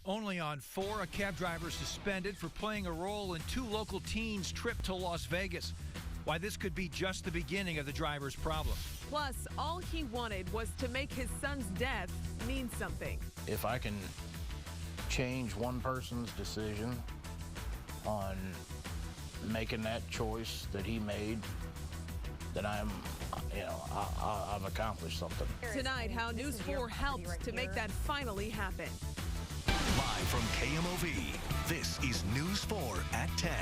Only on 4, a cab driver suspended for playing a role in 2 local teens' trip to Las Vegas. Why this could be just the beginning of the driver's problem. Plus, all he wanted was to make his son's death mean something. If I can change one person's decision on making that choice that he made, then I've accomplished something. Tonight, how News 4 helped to make that finally happen. Live from KMOV, this is News 4 at 10.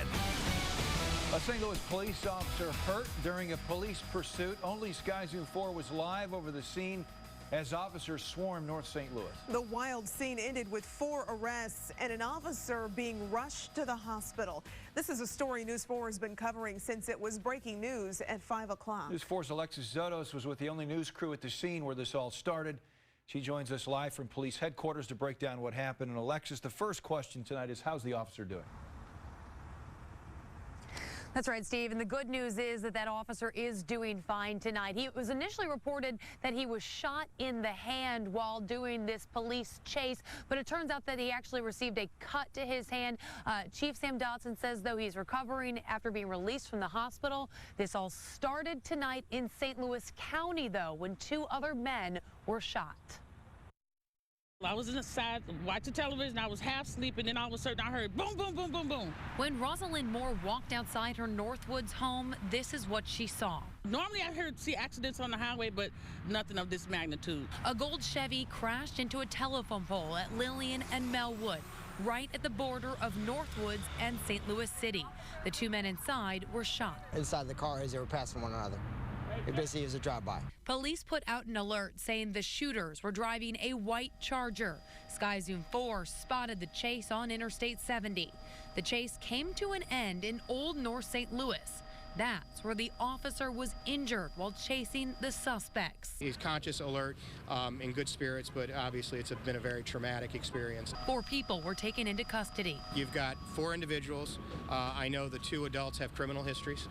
A St. Louis police officer hurt during a police pursuit. Only Sky Zoom 4 was live over the scene as officers swarmed North St. Louis. The wild scene ended with 4 arrests and an officer being rushed to the hospital. This is a story News 4 has been covering since it was breaking news at 5 o'clock. News 4's Alexis Zotos was with the only news crew at the scene where this all started. She joins us live from police headquarters to break down what happened. And Alexis, the first question tonight is, how's the officer doing? That's right, Steve. And the good news is that officer is doing fine tonight. It was initially reported that he was shot in the hand while doing this police chase, but it turns out that he actually received a cut to his hand. Chief Sam Dotson says, though, he's recovering after being released from the hospital. This all started tonight in St. Louis County, though, when 2 other men were shot. I was inside watching television. I was half sleeping, and all of a sudden I heard boom, boom, boom, boom, boom. When Rosalind Moore walked outside her Northwoods home, this is what she saw. Normally I see accidents on the highway, but nothing of this magnitude. A gold Chevy crashed into a telephone pole at Lillian and Melwood, right at the border of Northwoods and St. Louis City. The 2 men inside were shot. Inside the car as they were passing one another. It basically was a drive-by. Police put out an alert saying the shooters were driving a white Charger. Sky Zoom 4 spotted the chase on Interstate 70. The chase came to an end in Old North St. Louis. That's where the officer was injured while chasing the suspects. He's conscious, alert, in good spirits, but obviously it's been a very traumatic experience. 4 people were taken into custody. You've got 4 individuals. I know the 2 adults have criminal histories.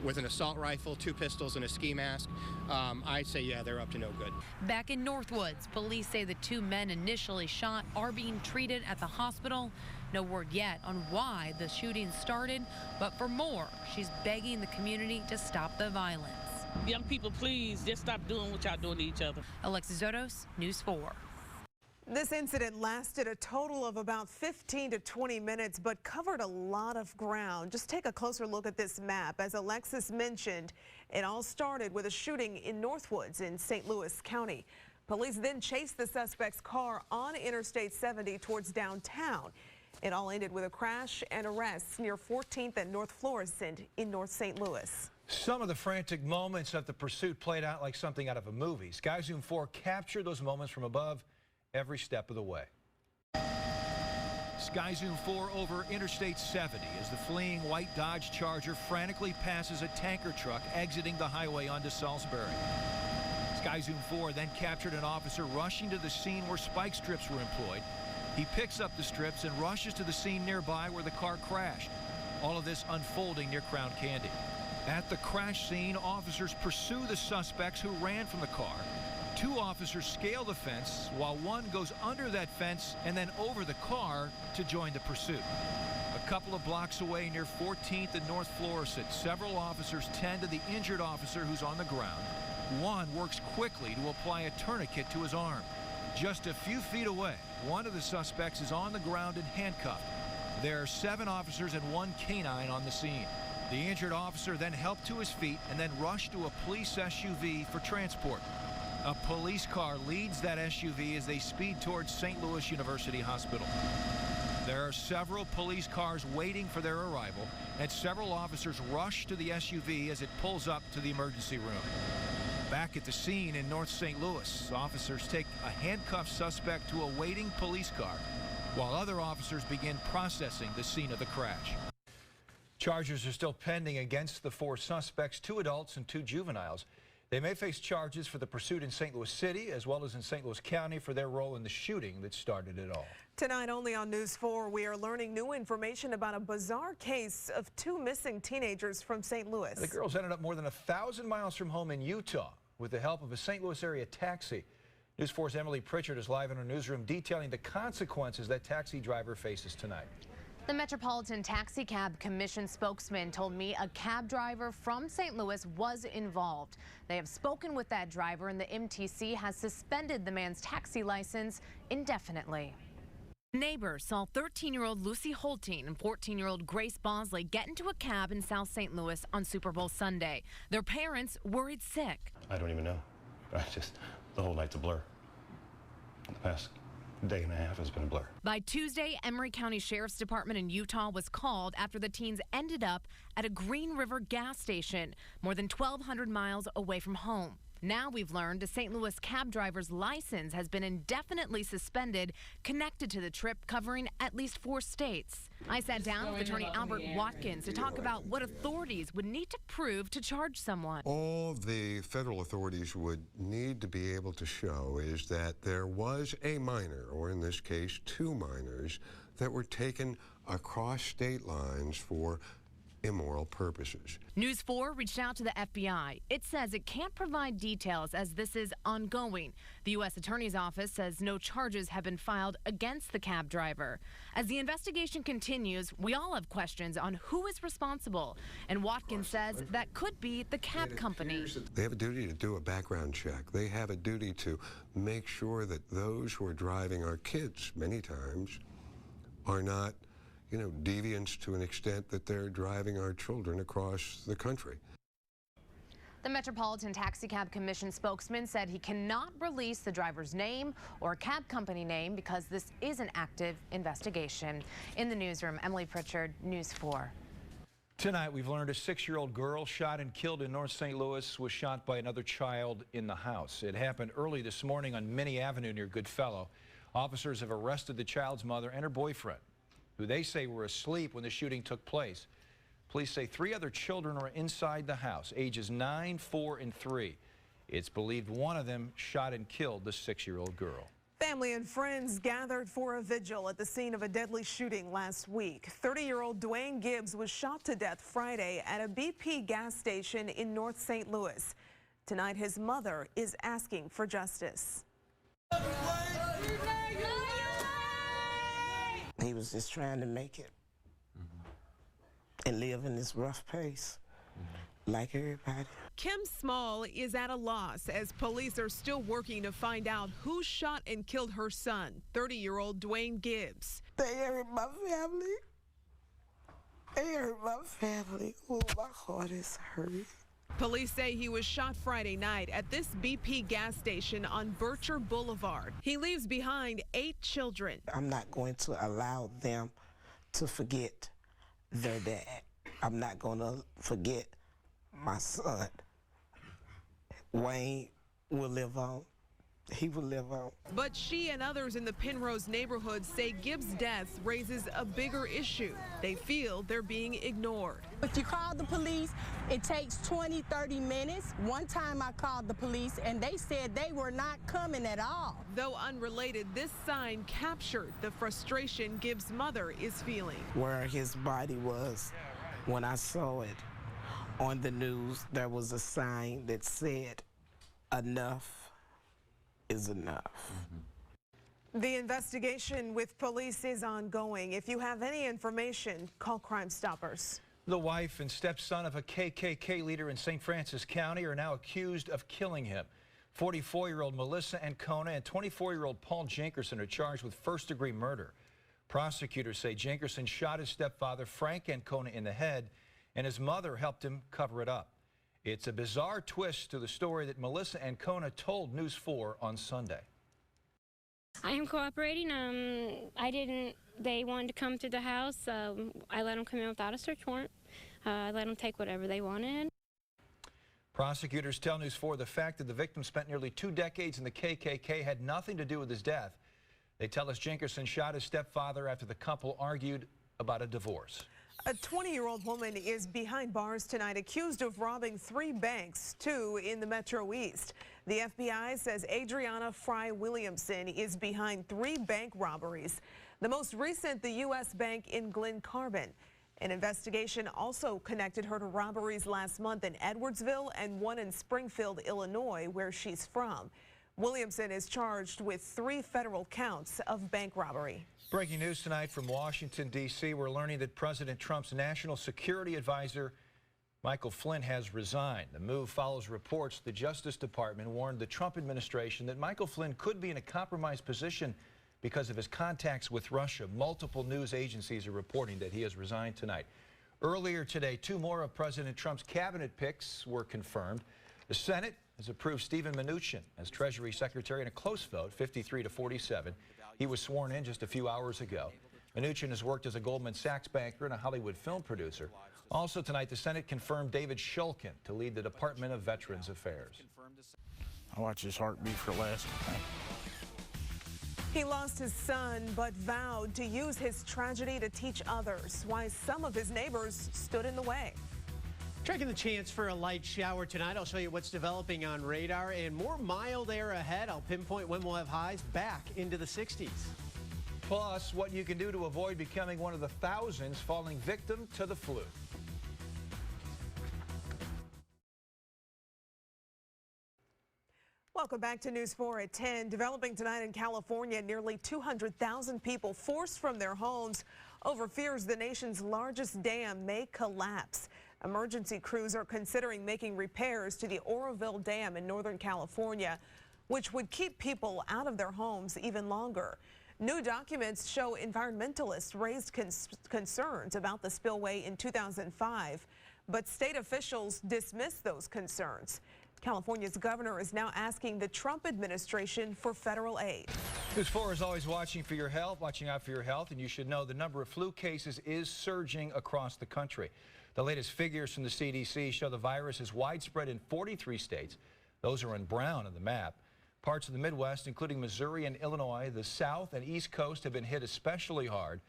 With an assault rifle, 2 pistols, and a ski mask, I'd say, yeah, they're up to no good. Back in Northwoods, police say the 2 men initially shot are being treated at the hospital. No word yet on why the shooting started, but for more, she's begging the community to stop the violence. Young people, please, just stop doing what y'all doing to each other. Alexis Zotos, News 4. This incident lasted a total of about 15 to 20 minutes, but covered a lot of ground. Just take a closer look at this map. As Alexis mentioned, it all started with a shooting in Northwoods in St. Louis County. Police then chased the suspect's car on Interstate 70 towards downtown. It all ended with a crash and arrests near 14th and North Florissant in North St. Louis. Some of the frantic moments of the pursuit played out like something out of a movie. Sky Zoom 4 captured those moments from above every step of the way. Sky Zoom 4 over Interstate 70 as the fleeing white Dodge Charger frantically passes a tanker truck exiting the highway onto Salisbury. Sky Zoom 4 then captured an officer rushing to the scene where spike strips were employed. He picks up the strips and rushes to the scene nearby where the car crashed. All of this unfolding near Crown Candy. At the crash scene, officers pursue the suspects who ran from the car. 2 officers scale the fence while 1 goes under that fence and then over the car to join the pursuit. A couple of blocks away near 14th and North Florissant, several officers tend to the injured officer who's on the ground. 1 works quickly to apply a tourniquet to his arm. Just a few feet away, 1 of the suspects is on the ground and handcuffed. There are 7 officers and 1 canine on the scene. The injured officer then helped to his feet and then rushed to a police SUV for transport. A police car leads that SUV as they speed towards St. Louis University Hospital. There are several police cars waiting for their arrival, and several officers rush to the SUV as it pulls up to the emergency room. Back at the scene in North St. Louis, officers take a handcuffed suspect to a waiting police car, while other officers begin processing the scene of the crash. Charges are still pending against the 4 suspects, 2 adults and 2 juveniles. They may face charges for the pursuit in St. Louis City as well as in St. Louis County for their role in the shooting that started it all. Tonight only on News 4, we are learning new information about a bizarre case of 2 missing teenagers from St. Louis. The girls ended up more than 1,000 miles from home in Utah with the help of a St. Louis area taxi. News 4's Emily Pritchard is live in her newsroom detailing the consequences that taxi driver faces tonight. The Metropolitan Taxi Cab Commission spokesman told me a cab driver from St. Louis was involved. They have spoken with that driver, and the MTC has suspended the man's taxi license indefinitely. Neighbors saw 13-year-old Lucy Holting and 14-year-old Grace Bosley get into a cab in South St. Louis on Super Bowl Sunday. Their parents worried sick. I don't even know. The whole night's a blur. The past day and a half has been a blur. By Tuesday, Emery County Sheriff's Department in Utah was called after the teens ended up at a Green River gas station, more than 1,200 miles away from home. Now we've learned a St. Louis cab driver's license has been indefinitely suspended, connected to the trip, covering at least 4 states. I sat down with Attorney Albert Watkins to talk about what authorities would need to prove to charge someone. All the federal authorities would need to be able to show is that there was a minor, or in this case 2 minors, that were taken across state lines for immoral purposes. News 4 reached out to the FBI. It says it can't provide details as this is ongoing. The U.S. Attorney's Office says no charges have been filed against the cab driver. As the investigation continues, we all have questions on who is responsible. And Watkins says that could be the cab company. They have a duty to do a background check. They have a duty to make sure that those who are driving our kids many times are not deviants to an extent that they're driving our children across the country. The Metropolitan Taxi Cab Commission spokesman said he cannot release the driver's name or cab company name because this is an active investigation. In the newsroom, Emily Pritchard, News 4. Tonight, we've learned a 6-year-old girl shot and killed in North St. Louis was shot by another child in the house. It happened early this morning on Minnie Avenue near Goodfellow. Officers have arrested the child's mother and her boyfriend, who they say were asleep when the shooting took place. Police say 3 other children are inside the house, ages 9, 4, and 3. It's believed one of them shot and killed the 6-year-old girl. Family and friends gathered for a vigil at the scene of a deadly shooting last week. 30-year-old Duane Gibbs was shot to death Friday at a BP gas station in North St. Louis. Tonight, his mother is asking for justice. He was just trying to make it and live in this rough place like everybody. Kim Small is at a loss as police are still working to find out who shot and killed her son, 30-year-old Duane Gibbs. They hurt my family. They hurt my family. Oh, my heart is hurting. Police say he was shot Friday night at this BP gas station on Bircher Boulevard. He leaves behind 8 children. I'm not going to allow them to forget their dad. I'm not going to forget my son. Wayne will live on. He will live on. But she and others in the Penrose neighborhood say Gibbs' death raises a bigger issue. They feel they're being ignored. If you call the police, it takes 20, 30 minutes. One time I called the police and they said they were not coming at all. Though unrelated, this sign captured the frustration Gibbs' mother is feeling. Where his body was, when I saw it on the news, there was a sign that said, "Enough is enough." The investigation with police is ongoing. If you have any information, call Crime Stoppers. The wife and stepson of a KKK leader in St. Francis County are now accused of killing him. 44-year-old Melissa Ancona and 24-year-old Paul Jenkerson are charged with first-degree murder. Prosecutors say Jenkerson shot his stepfather, Frank Ancona, in the head, and his mother helped him cover it up. It's a bizarre twist to the story that Melissa Ancona told News 4 on Sunday. I am cooperating. They wanted to come to the house. I let them come in without a search warrant. I let them take whatever they wanted. Prosecutors tell News 4 the fact that the victim spent nearly 2 decades in the KKK had nothing to do with his death. They tell us Jenkerson shot his stepfather after the couple argued about a divorce. A 20-year-old woman is behind bars tonight accused of robbing 3 banks, 2 in the Metro East. The FBI says Adriana Fry Williamson is behind 3 bank robberies. The most recent, the U.S. Bank in Glen Carbon. An investigation also connected her to robberies last month in Edwardsville and one in Springfield, Illinois, where she's from. Williamson is charged with 3 federal counts of bank robbery. Breaking news tonight from Washington, D.C. We're learning that President Trump's national security advisor, Michael Flynn, has resigned. The move follows reports the Justice Department warned the Trump administration that Michael Flynn could be in a compromised position because of his contacts with Russia. Multiple news agencies are reporting that he has resigned tonight. Earlier today, 2 more of President Trump's cabinet picks were confirmed. The Senate has approved Steven Mnuchin as Treasury Secretary in a close vote, 53 to 47. He was sworn in just a few hours ago. Mnuchin has worked as a Goldman Sachs banker and a Hollywood film producer. Also tonight, the Senate confirmed David Shulkin to lead the Department of Veterans Affairs. I watch his heartbeat for last. He lost his son, but vowed to use his tragedy to teach others why some of his neighbors stood in the way. Tracking the chance for a light shower tonight. I'll show you what's developing on radar and more mild air ahead. I'll pinpoint when we'll have highs back into the 60s. Plus, what you can do to avoid becoming one of the thousands falling victim to the flu. Welcome back to News 4 at 10. Developing tonight in California, nearly 200,000 people forced from their homes over fears the nation's largest dam may collapse. Emergency crews are considering making repairs to the Oroville Dam in Northern California, which would keep people out of their homes even longer. New documents show environmentalists raised concerns about the spillway in 2005, but state officials dismissed those concerns. California's governor is now asking the Trump administration for federal aid. News 4 is always watching out for your health, and you should know the number of flu cases is surging across the country. The latest figures from the CDC show the virus is widespread in 43 states. Those are in brown on the map. Parts of the Midwest, including Missouri and Illinois, the South and East Coast have been hit especially hard.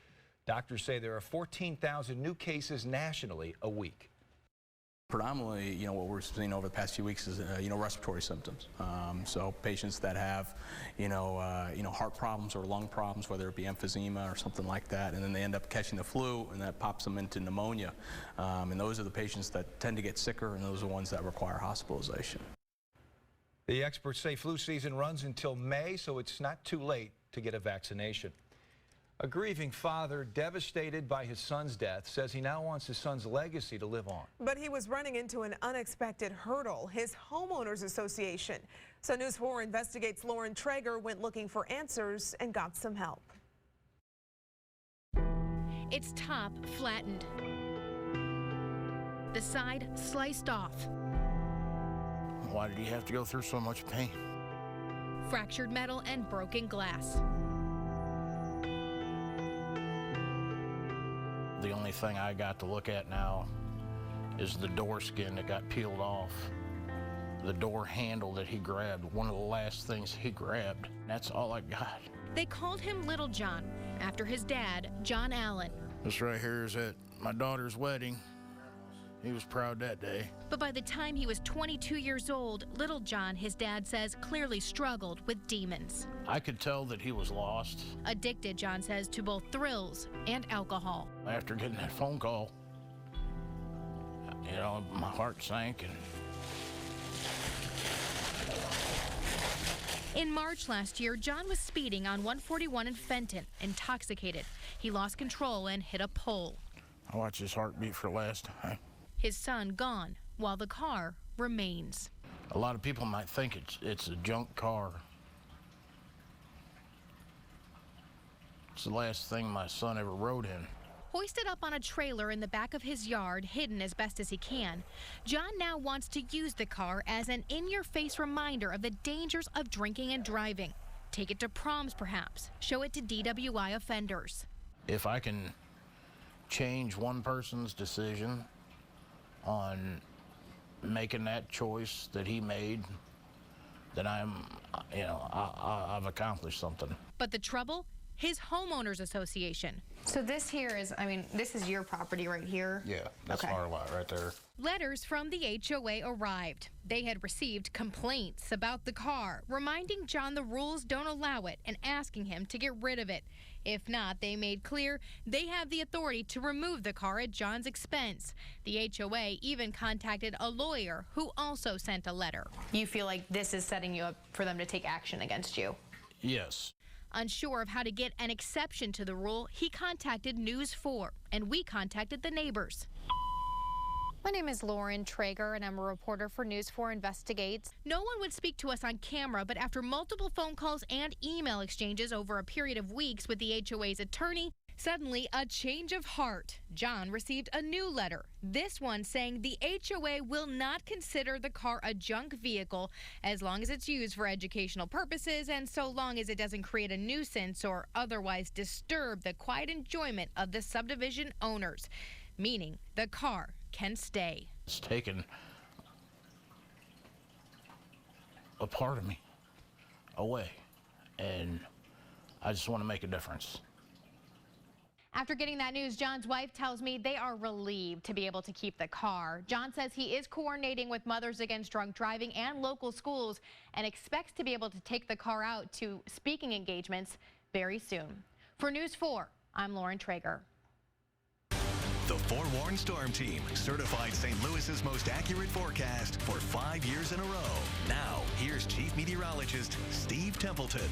Doctors say there are 14,000 new cases nationally a week. Predominantly, what we're seeing over the past few weeks is, respiratory symptoms. So patients that have, heart problems or lung problems, whether it be emphysema or something like that, and then they end up catching the flu, and that pops them into pneumonia. And those are the patients that tend to get sicker, and those are the ones that require hospitalization. The experts say flu season runs until May, so it's not too late to get a vaccination. A grieving father, devastated by his son's death, says he now wants his son's legacy to live on. But he was running into an unexpected hurdle, his homeowners association. So News 4 investigates Lauren Traeger went looking for answers and got some help. Its top flattened, the side sliced off. Why did he have to go through so much pain? Fractured metal and broken glass. The only thing I got to look at now is the door skin that got peeled off. The door handle that he grabbed, one of the last things he grabbed. That's all I got. They called him Little John, after his dad, John Allen. This right here is at my daughter's wedding. He was proud that day. But by the time he was 22 years old, Little John, his dad says, clearly struggled with demons. I could tell that he was lost. Addicted, John says, to both thrills and alcohol. After getting that phone call, my heart sank. In March last year, John was speeding on 141 in Fenton, intoxicated. He lost control and hit a pole. I watched his heartbeat for last time. His son gone, while the car remains. A lot of people might think it's a junk car. It's the last thing my son ever rode in. Hoisted up on a trailer in the back of his yard, hidden as best as he can, John now wants to use the car as an in-your-face reminder of the dangers of drinking and driving. Take it to proms, perhaps. Show it to DWI offenders. If I can change one person's decision on making that choice that he made, then I've accomplished something. But the trouble? His homeowners association, So this here is, I mean, this is your property right here? Yeah, that's our lot right there. Letters from the HOA arrived. They had received complaints about the car, reminding John the rules don't allow it and asking him to get rid of it. If not, they made clear they have the authority to remove the car at John's expense. The HOA even contacted a lawyer who also sent a letter. You feel like this is setting you up for them to take action against you? Yes. Unsure of how to get an exception to the rule, he contacted News 4, and we contacted the neighbors. My name is Lauren Traeger, and I'm a reporter for News 4 Investigates. No one would speak to us on camera, but after multiple phone calls and email exchanges over a period of weeks with the HOA's attorney, suddenly a change of heart. John received a new letter, this one saying the HOA will not consider the car a junk vehicle as long as it's used for educational purposes and so long as it doesn't create a nuisance or otherwise disturb the quiet enjoyment of the subdivision owners, meaning the car can stay. It's taken a part of me away, and I just want to make a difference. After getting that news, John's wife tells me they are relieved to be able to keep the car. John says he is coordinating with Mothers Against Drunk Driving and local schools and expects to be able to take the car out to speaking engagements very soon. For News 4, I'm Lauren Traeger. The Forewarned Storm Team, certified St. Louis's most accurate forecast for 5 years in a row. Now, here's Chief Meteorologist Steve Templeton.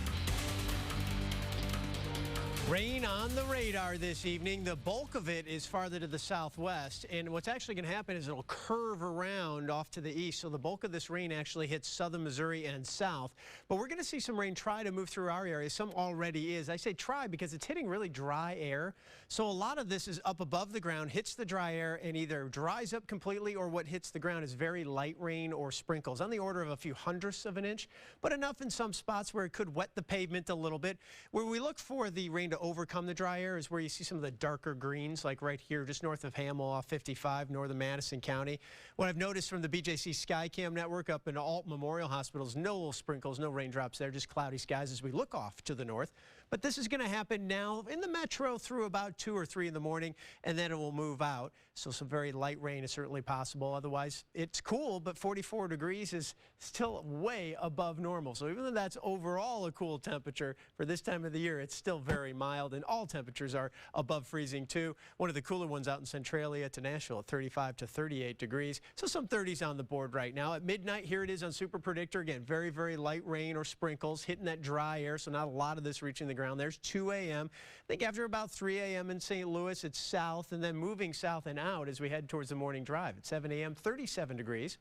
Rain on the radar this evening. The bulk of it is farther to the southwest, and what's actually going to happen is it'll curve around off to the east, so the bulk of this rain actually hits southern Missouri and south. But we're going to see some rain try to move through our area. Some already is. I say try because it's hitting really dry air, so a lot of this is up above the ground, hits the dry air, and either dries up completely or what hits the ground is very light rain or sprinkles on the order of a few hundredths of an inch, but enough in some spots where it could wet the pavement a little bit. Where we look for the rain to overcome the dry air is where you see some of the darker greens, like right here just north of Hamel off 55, northern Madison County. What I've noticed from the BJC Skycam network up in Alt Memorial Hospitals, no sprinkles, no raindrops there, just cloudy skies as we look off to the north. But this is going to happen now in the metro through about 2 or 3 in the morning, and then it will move out. So some very light rain is certainly possible. Otherwise, it's cool, but 44 degrees is still way above normal. So even though that's overall a cool temperature for this time of the year, it's still very mild, and all temperatures are above freezing too. One of the cooler ones out in Centralia to Nashville at 35 to 38 degrees. So some 30s on the board right now. At midnight, here it is on Super Predictor. Again, very, very light rain or sprinkles hitting that dry air, so not a lot of this reaching the ground. There's 2 a.m. I think after about 3 a.m. in St. Louis, it's south, and then moving south and out as we head towards the morning drive. At 7 a.m., 37 degrees.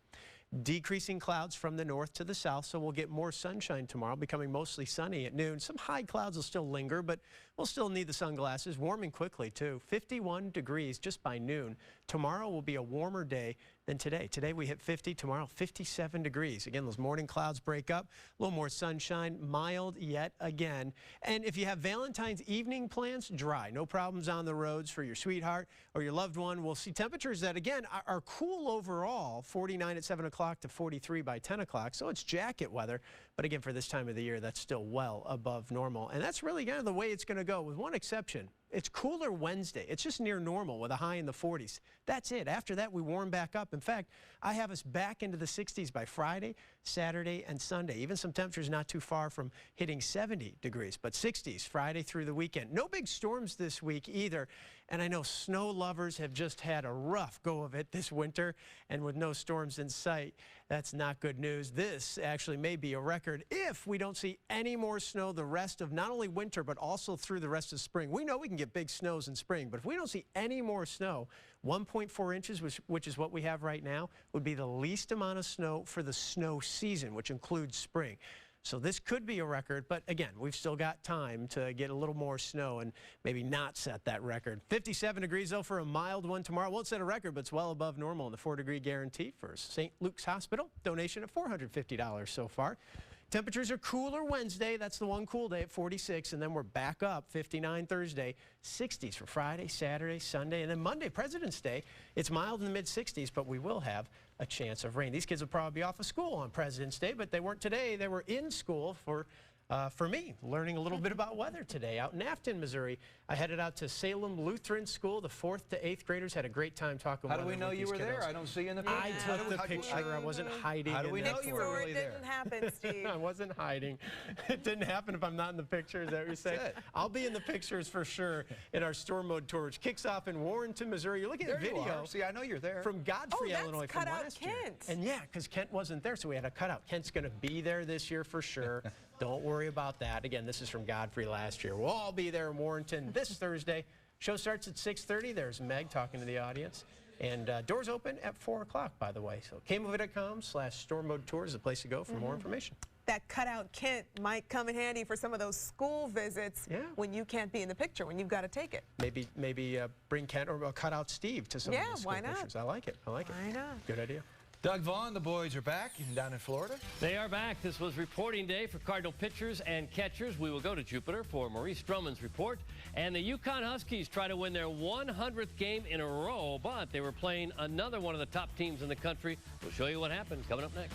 Decreasing clouds from the north to the south, so we'll get more sunshine tomorrow, becoming mostly sunny at noon. Some high clouds will still linger, but we'll still need the sunglasses. Warming quickly, too. 51 degrees just by noon. Tomorrow will be a warmer day than today. Today we hit 50, tomorrow 57 degrees. Again, those morning clouds break up, a little more sunshine, mild yet again. And if you have Valentine's evening plans, dry. No problems on the roads for your sweetheart or your loved one. We'll see temperatures that, again, are cool overall, 49 at 7 o'clock to 43 by 10 o'clock. So it's jacket weather. But again, for this time of the year, that's still well above normal. And that's really kind of the way it's going to go, with one exception. It's cooler Wednesday. It's just near normal with a high in the 40s. That's it. After that, we warm back up. In fact, I have us back into the 60s by Friday, Saturday, and Sunday. Even some temperatures not too far from hitting 70 degrees, but 60s Friday through the weekend. No big storms this week either. And I know snow lovers have just had a rough go of it this winter, and with no storms in sight, that's not good news. This actually may be a record if we don't see any more snow the rest of not only winter, but also through the rest of spring. We know we can get big snows in spring, but if we don't see any more snow, 1.4 inches, which is what we have right now, would be the least amount of snow for the snow season, which includes spring. So this could be a record, but again, we've still got time to get a little more snow and maybe not set that record. 57 degrees, though, for a mild one tomorrow. Won't set a record, but it's well above normal in the 4-degree guarantee for St. Luke's Hospital. Donation of $450 so far. Temperatures are cooler Wednesday. That's the one cool day at 46, and then we're back up 59 Thursday, 60s for Friday, Saturday, Sunday, and then Monday, President's Day. It's mild in the mid-60s, but we will have a chance of rain. These kids will probably be off of school on President's Day, but they weren't today. They were in school for For me, learning a little bit about weather today out in Afton, Missouri. I headed out to Salem Lutheran School. The 4th to 8th graders had a great time talking. How do we know you were there? I don't see you in the picture. I took the picture. I wasn't hiding. How do we know you were really there? It didn't happen, Steve. I wasn't hiding. It didn't happen if I'm not in the picture. Is that what you're saying? I'll be in the pictures for sure in our storm mode tour, which kicks off in Warrenton, Missouri. You're looking at video. See, I know you're there. From Godfrey, Illinois, from last year. Kent. And yeah, because Kent wasn't there, so we had a cutout. Kent's going to be there this year for sure. Don't worry about that. Again, this is from Godfrey last year. We'll all be there in Warrenton this Thursday. Show starts at 6:30. There's Meg talking to the audience. And doors open at 4 o'clock, by the way. So kmovie.com/storm mode tour is the place to go for more information. That cutout Kent might come in handy for some of those school visits when you can't be in the picture, when you've got to take it. Maybe bring Kent or cut out Steve to some of the school pictures. I like it. I like it. Why not? Good idea. Doug Vaughn, the boys are back down in Florida. They are back. This was reporting day for Cardinal pitchers and catchers. We will go to Jupiter for Maurice Drummond's report. And the Yukon Huskies try to win their 100th game in a row, but they were playing another one of the top teams in the country. We'll show you what happened coming up next.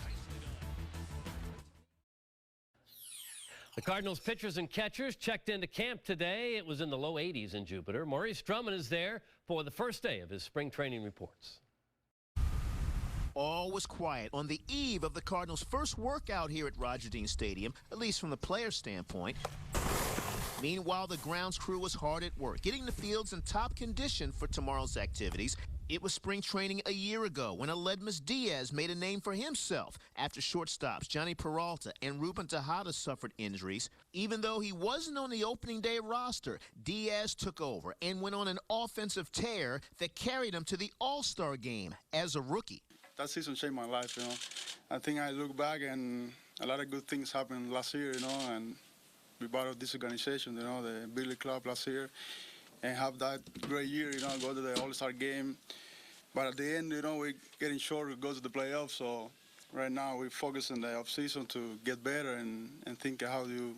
The Cardinals pitchers and catchers checked into camp today. It was in the low 80s in Jupiter. Maurice Drummond is there for the first day of his spring training reports. All was quiet on the eve of the Cardinals' first workout here at Roger Dean Stadium, at least from the player standpoint. Meanwhile, the grounds crew was hard at work, getting the fields in top condition for tomorrow's activities. It was spring training a year ago when Aledmus Diaz made a name for himself after shortstops Johnny Peralta and Ruben Tejada suffered injuries. Even though he wasn't on the opening day roster, Diaz took over and went on an offensive tear that carried him to the All-Star game as a rookie. That season changed my life, you know. I think I look back and a lot of good things happened last year, you know, and be part of this organization, you know, the big league club last year, and have that great year, you know, go to the All-Star game. But at the end, you know, we're getting short, we go to the playoffs, so right now we focus on the offseason to get better and think how to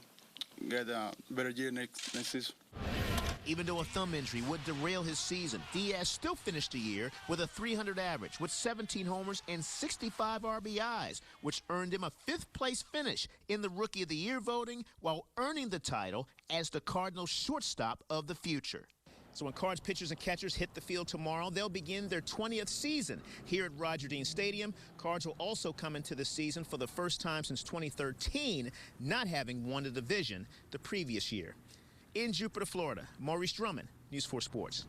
get a better year next season. Even though a thumb injury would derail his season, Diaz still finished the year with a .300 average with 17 homers and 65 RBIs, which earned him a 5th-place finish in the Rookie of the Year voting while earning the title as the Cardinals' shortstop of the future. So when Cards pitchers and catchers hit the field tomorrow, they'll begin their 20th season here at Roger Dean Stadium. Cards will also come into the season for the first time since 2013, not having won the division the previous year. In Jupiter, Florida, Maurice Drummond, News 4 Sports.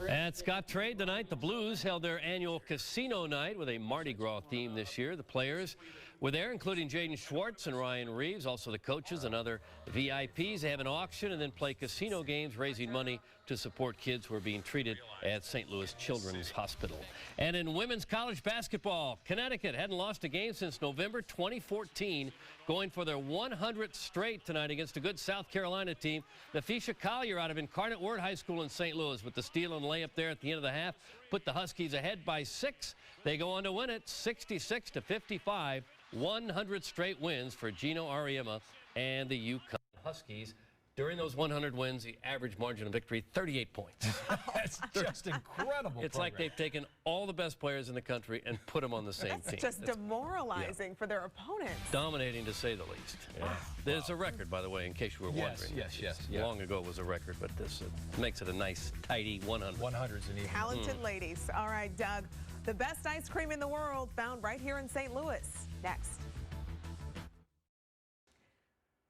At Scott Trade tonight, the Blues held their annual casino night with a Mardi Gras theme this year. The players were there, including Jaden Schwartz and Ryan Reeves, also the coaches and other VIPs. They have an auction and then play casino games, raising money to support kids who are being treated at St. Louis Children's Hospital. And in women's college basketball, Connecticut hadn't lost a game since November 2014, going for their 100th straight tonight against a good South Carolina team. Nafisha Collier out of Incarnate Word High School in St. Louis with the steal and layup there at the end of the half put the Huskies ahead by 6. They go on to win it 66-55. 100 straight wins for Gino Ariema and the Yukon Huskies. During those 100 wins, the average margin of victory, 38 points. That's just incredible. It's like they've taken all the best players in the country and put them on the same team. It's just demoralizing for their opponents. Dominating, to say the least. Yeah. There's a record, by the way, in case you were wondering. Yes. Long ago it was a record, but this makes it a nice, tidy 100. 100's an even. Talented ladies. All right, Doug. The best ice cream in the world found right here in St. Louis. Next.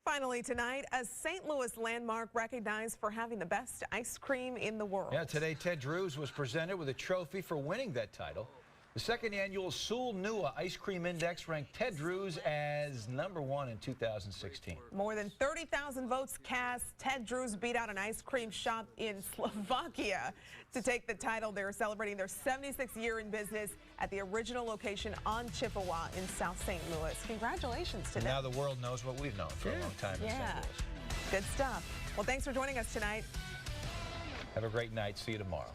Finally tonight, a St. Louis landmark recognized for having the best ice cream in the world. Yeah, today Ted Drewes was presented with a trophy for winning that title. The second annual Sul Nua Ice Cream Index ranked Ted Drewes as #1 in 2016. More than 30,000 votes cast. Ted Drewes beat out an ice cream shop in Slovakia to take the title. They're celebrating their 76th year in business at the original location on Chippewa in South St. Louis. Congratulations to them. Now the world knows what we've known for a long time in St. Louis. Good stuff. Well, thanks for joining us tonight. Have a great night. See you tomorrow.